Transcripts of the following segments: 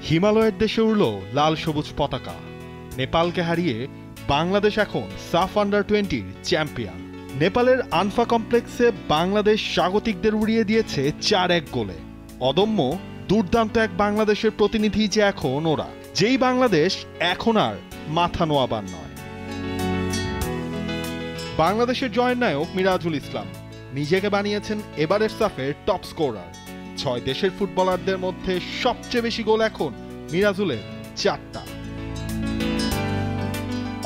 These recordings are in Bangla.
হিমালয়ের দেশে উড়ল লাল সবুজ পতাকা। নেপালকে হারিয়ে বাংলাদেশ এখন সাফ আন্ডার-20 চ্যাম্পিয়ন। নেপালের আনফা কমপ্লেক্সে বাংলাদেশ স্বাগতিকদের উড়িয়ে দিয়েছে 4-1 গোলে। অদম্য দুর্দান্ত এক বাংলাদেশের প্রতিনিধি যে এখন ওরা, যেই বাংলাদেশ এখন আর মাথা নোয়াবার নয়। বাংলাদেশের জয়ের নায়ক মিরাজুল ইসলাম নিজেকে বানিয়েছেন এবারের সাফের টপ স্কোরার। 6 দেশের ফুটবলারদের মধ্যে সবচেয়ে বেশি গোল এখন মিরাজুলের 4টা।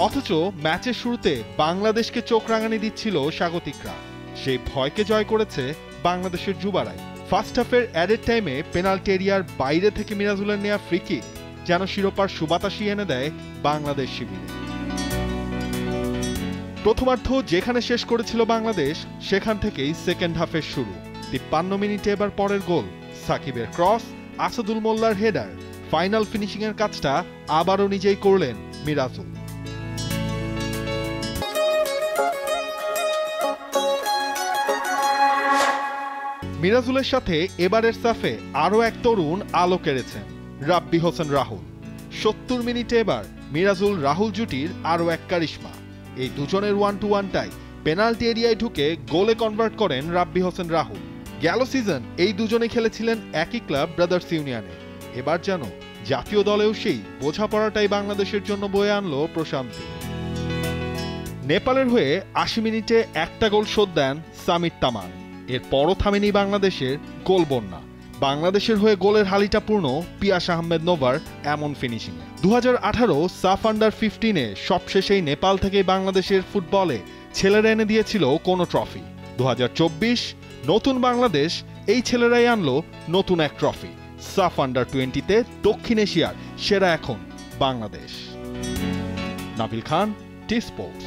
অথচ ম্যাচের শুরুতে বাংলাদেশকে চোখ রাঙানি দিচ্ছিল স্বাগতিকরা। সেই ভয়কে জয় করেছে বাংলাদেশের যুবারাই। ফার্স্ট হাফের অ্যাডেড টাইমে পেনাল্টি এরিয়ার বাইরে থেকে মিরাজুলের নেয়া ফ্রি কিক যেন শিরোপার সুবাতাসই এনে দেয় বাংলাদেশ শিবিরে। প্রথমার্ধ যেখানে শেষ করেছিল বাংলাদেশ, সেখান থেকেই সেকেন্ড হাফের শুরু। 53 মিনিটে এবার পরের গোল, সাকিবের ক্রস, আসাদুল মোল্লার হেডার। ফাইনাল ফিনিশিং এর কাজটা আবারও নিজেই করলেন মিরাজুল। মিরাজুলের সাথে এবারের সাফে আরও এক তরুণ আলো কেড়েছেন, রাব্বি হোসেন রাহুল। 70 মিনিটে এবার মিরাজুল রাহুল জুটির আরও এক কারিশমা। এই দুজনের 1-to-1টাই পেনাল্টি এরিয়ায় ঢুকে গোলে কনভার্ট করেন রাব্বি হোসেন রাহুল। গেল সিজন এই দুজনে খেলেছিলেন একই ক্লাব ব্রাদার্স ইউনিয়নে। এবার যেন জাতীয় দলেও সেই বোঝাপড়াটাই বাংলাদেশের জন্য বয়ে আনলো প্রশান্তি। নেপালের হয়ে 80 মিনিটে একটা গোল শোধ দেন সামির তামান। এরপরও থামেনি বাংলাদেশের গোল বন্যা। বাংলাদেশের হয়ে গোলের হালিটা পূর্ণ পিয়াস আহমেদ নোভার এমন ফিনিশিংয়ে। 2018 সাফ আন্ডার-15-এ সবশেষেই নেপাল থেকে বাংলাদেশের ফুটবলে ছেলেরা এনে দিয়েছিল কোনো ট্রফি। 2024 নতুন বাংলাদেশ, এই ছেলেরাই আনলো নতুন এক ট্রফি। সাফ আন্ডার-20-তে দক্ষিণ এশিয়ার সেরা এখন বাংলাদেশ। নাবিল খান, T Sports.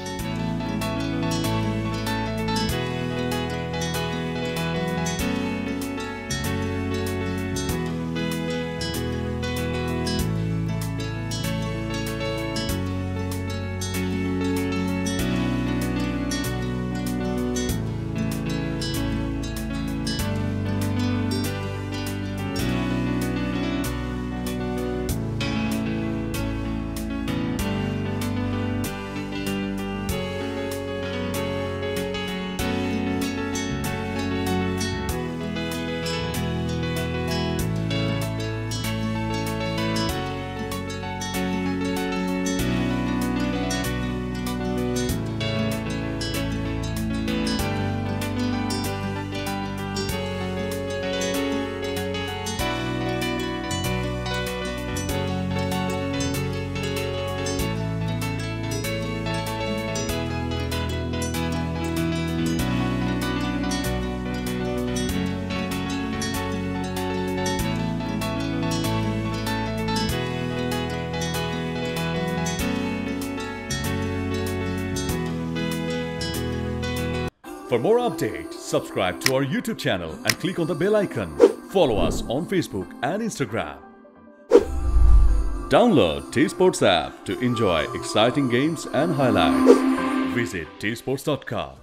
For more updates, subscribe to our YouTube channel and click on the bell icon. Follow us on Facebook and Instagram. Download T Sports app to enjoy exciting games and highlights. Visit tsports.com.